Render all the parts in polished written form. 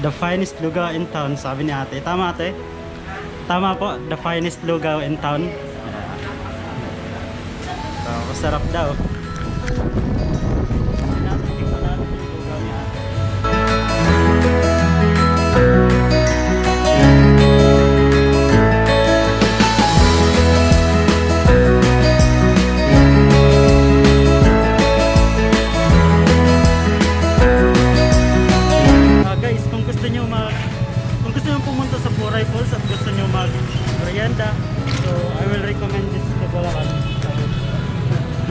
The finest lugaw in town, sabi ni ate. Tama ate? Tama po, the finest lugaw in town. So, masarap daw. Tingnan natin yung lugaw ni ate. Guys, kung gusto nyo pumunta sa Puray Falls at gusto nyo mag-merienda, so I will recommend this TheVLcode.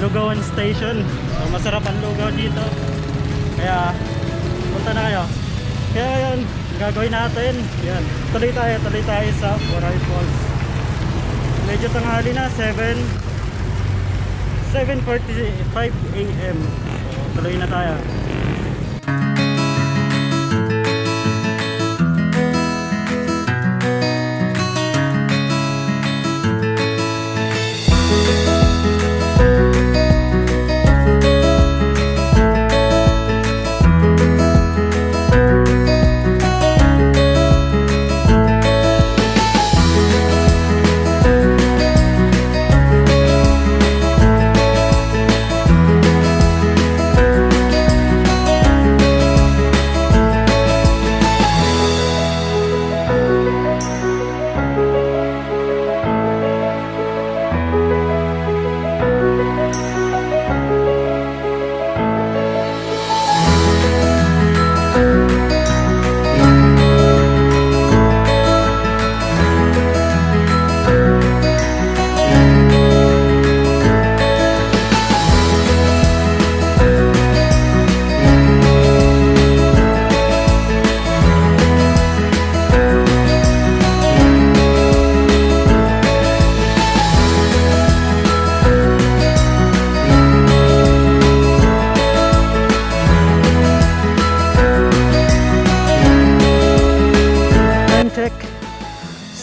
Lugawan Station. So, masarap ang lugaw dito. Kaya punta na kayo. Kaya yan, gagawin natin. Yan. Tuloy tayo sa Puray Falls. Medyo tanghali na, 7:45 AM. So, tuloy na tayo.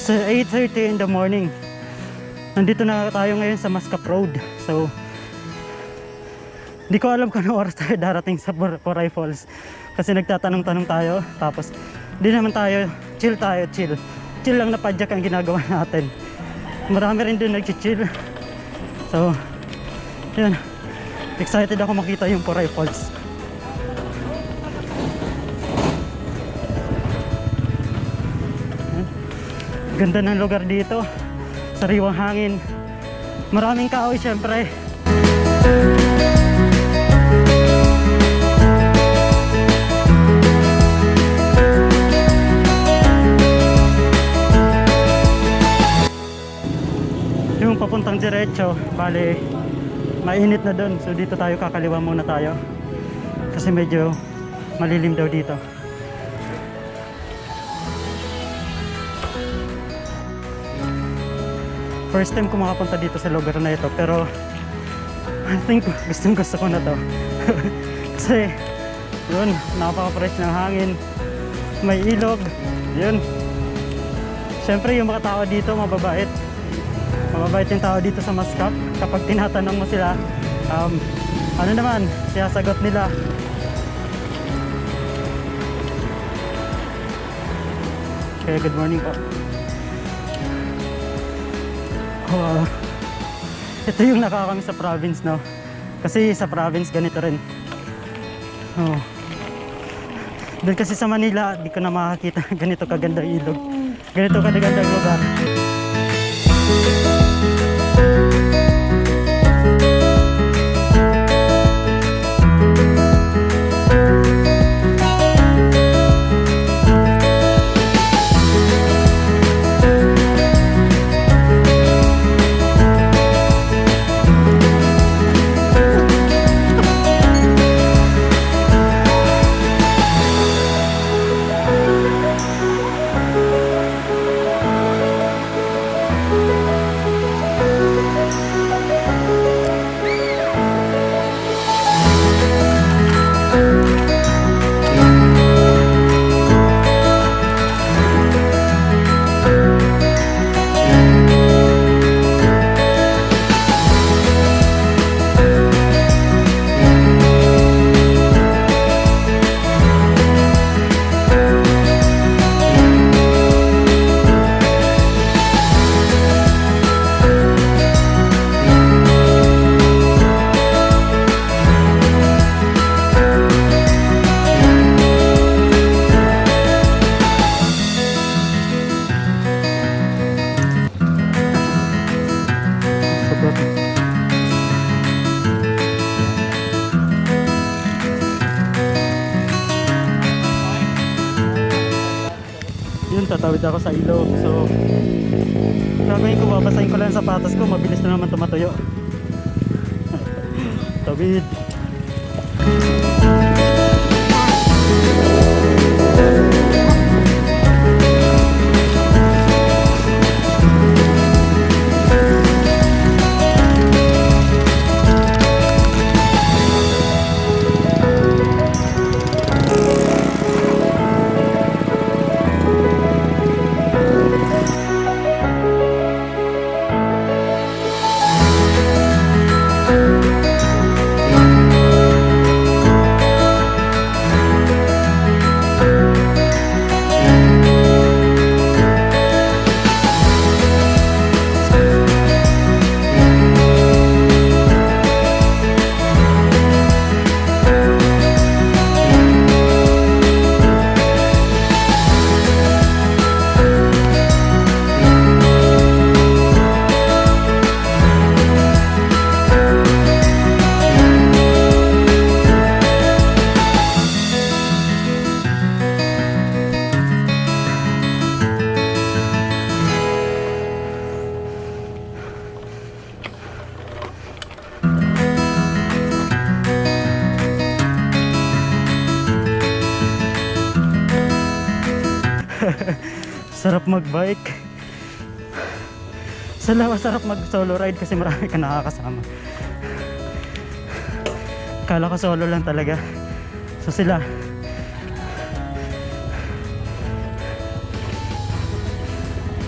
Sa 8:30 in the morning, nandito na tayo ngayon sa Mascap Road. So hindi ko alam kung anong oras tayo darating sa Puray Falls, kasi nagtatanong-tanong tayo. Tapos hindi naman tayo chill lang na Padyak ang ginagawa natin. Marami rin din nag-chill. So yun, excited ako makita yung Puray Falls. Ganda ng lugar dito, sariwang hangin, maraming kahoy syempre. Yung papuntang diretso, bale mainit na doon, so dito tayo kakaliwa muna tayo kasi medyo malilim daw dito. First time ko makapunta dito sa lugar na ito, pero I think gusto ko na to. Kasi yun, napaka-fresh ng hangin, may ilog, yun. Siyempre yung mga tao dito mababait yung tao dito sa Mascap. Kapag tinatanong mo sila, ano naman, sinasagot nila. Okay, good morning po. Ito yung nakakami sa province, no? Kasi sa province ganito rin. Doon kasi sa Manila, di ko na makakita ganito kagandang ilog, ganito kagandang lugar. tatawid ako sa ilog. So gagawin ko, babasahin ko lang ang sapatos ko, mabilis na naman tumatuyo. Tawid. Sarap magbike. Sarap mag solo ride kasi marami ka nakakasama. Kala ko solo lang talaga. So sila.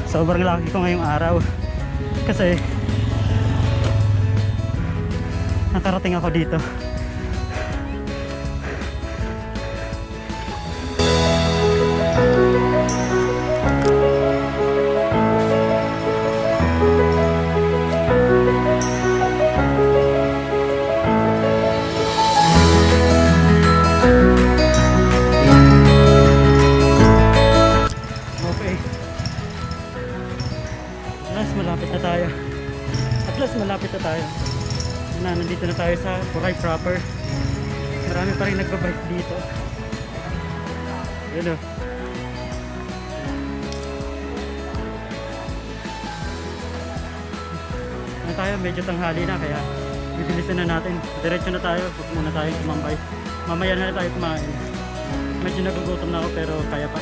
Sobrang lucky ko ngayong araw. Kasi nakarating ako dito. Malapit na tayo. Nandito na tayo sa Puray proper. Marami pa rin nagbabike dito. Yun o. Tayo, medyo tanghali na kaya bibilisan na natin. Diretso na tayo. Huwag muna tayo tumambay. Mamaya na tayo kumain. Medyo nagugutom na ako pero kaya pa.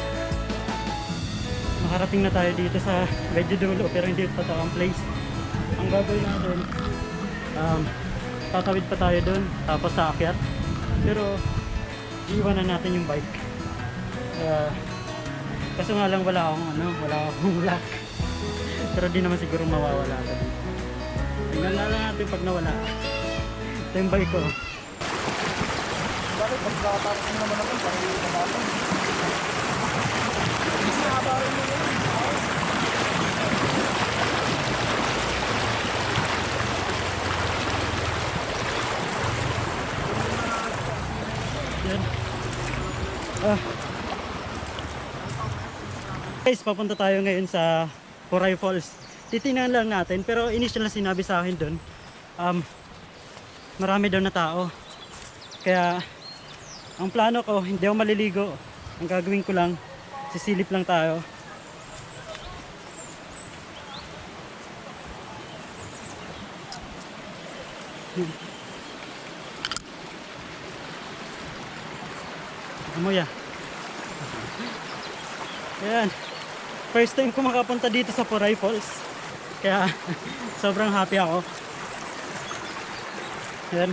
Makarating na tayo dito sa medyo dulo pero hindi pa ito ang place. Ang gagawin natin, tatawid pa tayo dun tapos sa akyat, pero iwanan natin yung bike. Kaso nga lang wala akong lock. Pero di naman siguro mawawala ka dito. Tingnan na lang natin pag nawala. Ito yung bike ko. Bakit pagkatapos naman naman parang yung kabato? Hindi sinabarin mo yun. Guys, papunta tayo ngayon sa Puray Falls. Titingnan lang natin, pero initial na sinabi sa akin doon, marami daw na tao. Kaya ang plano ko, hindi ako maliligo. Ang gagawin ko lang, sisilip lang tayo. Amoy ah. Ayan. First time ko makapunta dito sa Puray Falls. Kaya sobrang happy ako. Ayan.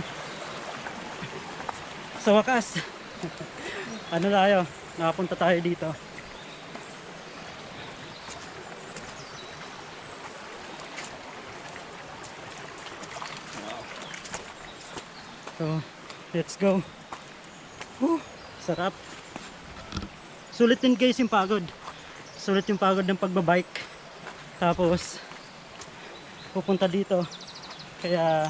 Sa wakas. Ano tayo? Nakapunta tayo dito. So, let's go. Sarap. Sulit din guys yung pagod. Sulit yung pagod ng pagbabike. Tapos pupunta dito. Kaya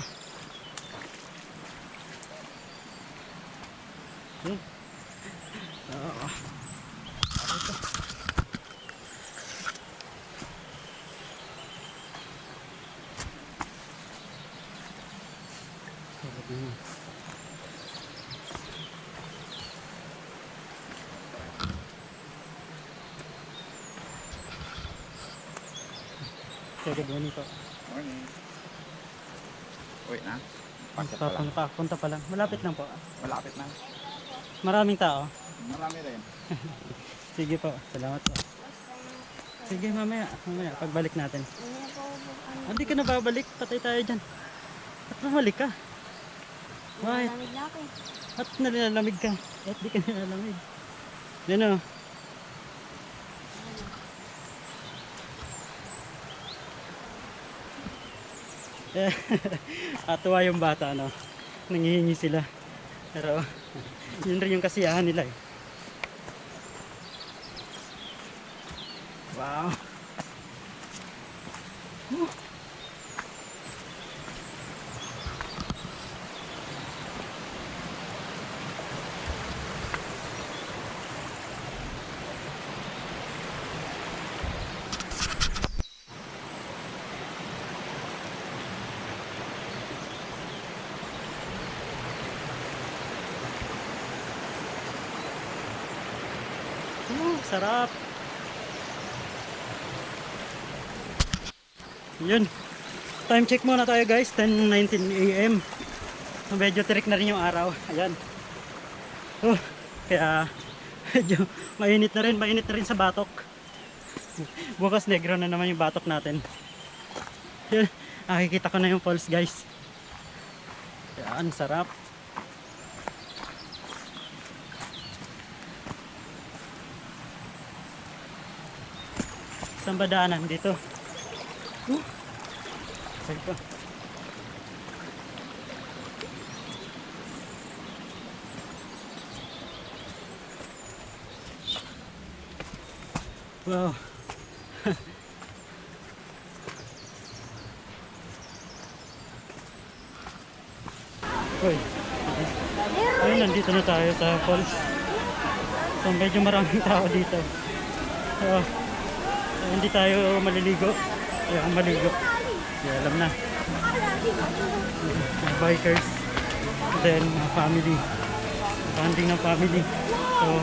Sige, good po. Morning. Wait na. Punta pa lang. Malapit lang po. Malapit na. Maraming tao. Marami rin. Sige po, salamat po. Sige, mamaya, pagbalik natin. Hindi ka na babalik, patay tayo dyan. At bumalik ka. Bakit? Malamig na ako eh. At nalalamig ka. At di ka nalalamig. Yan o. Atuwa yung bata, no? Nangihingi sila. Pero, yun rin yung kasiyahan nila eh. Wow. Sarap. Yun. Time check muna tayo guys. 10:19 AM. Medyo tirik na rin yung araw. Ayan. Kaya medyo mainit na rin. Mainit na rin sa batok. Bukas negro na naman yung batok natin. Yun. Nakikita ko na yung falls guys. Ayan. Sarap. Saan ba daanan? Dito. Saan pa? Wow. Uy. Ayun, nandito na tayo sa falls. So medyo maraming tao dito. Hindi tayo maliligo. Kaya maligo. Kaya alam na. Bikers. Then family. Banding ng family. So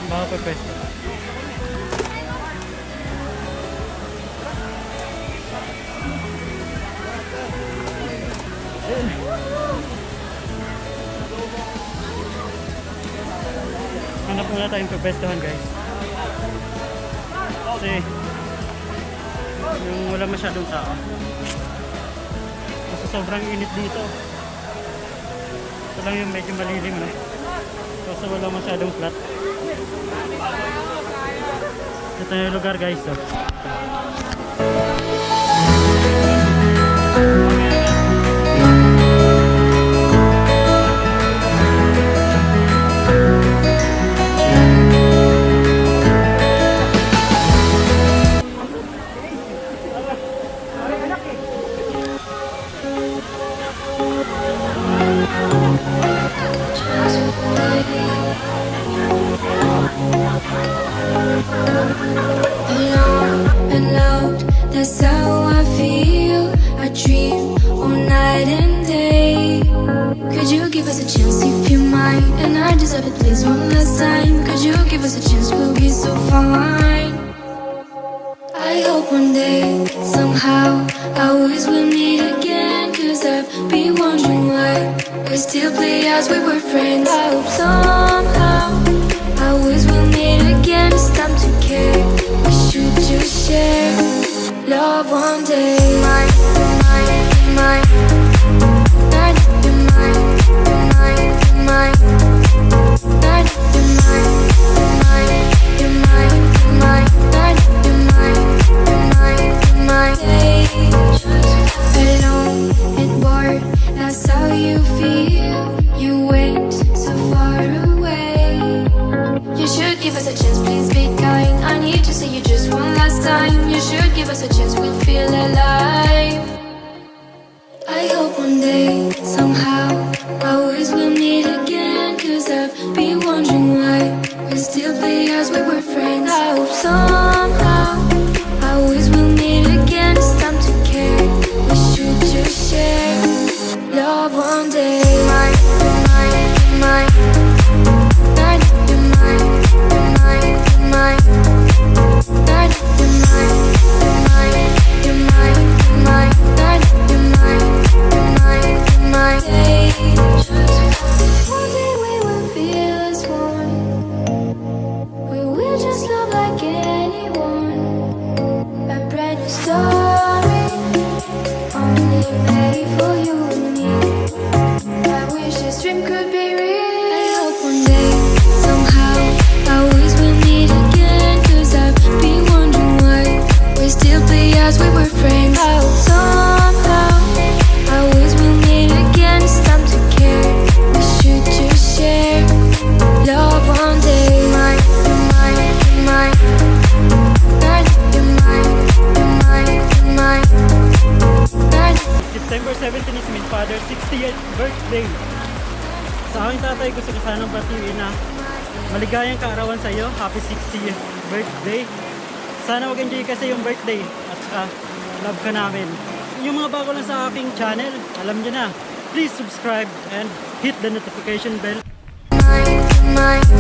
baka pa pwesto. Hanap muna tayong pwestuhan guys. Kasi yung wala masyadong tao. Kasi sobrang init dito. Ito lang yung medyo malilim na. Kasi wala masyadong flat. Ito yung lugar guys. That's how I feel. I dream all night and day. Could you give us a chance if you mind? And I deserve it, please, one last time. Could you give us a chance? We'll be so fine. I hope one day, somehow, I always will meet again. Cause I've been wondering why we still play as we were friends. I hope somehow, I always will meet again. It's time to care. We should just share love one day. Mine, mine, mine. Not you're mine, you're mine, you're mine. Not you're mine, you're mine, you're mine, you're mine. Not you're mine, you're mine, you're mine. Alone and bored, that's how you feel. You went so far away. You should give us a chance, please be kind. I need to see you just one last time. You should give us a chance, we'll feel alive. I hope one day, somehow, I always will meet again. Cause I've been wondering why we still play as we were friends. I hope somehow, I always will meet again. It's time to care, we should just share love one day. Mine, mine, mine. Not you're mine, you're mine, you're mine. birthday. Sa aking tatay, gusto ko sanang batiin na maligayang kaarawan sa iyo. Happy 60th birthday. Sana mag-enjoy kasi yung birthday at saka love ka namin. Yung mga bago lang sa aking channel, alam nyo na, please subscribe and hit the notification bell. You're mine.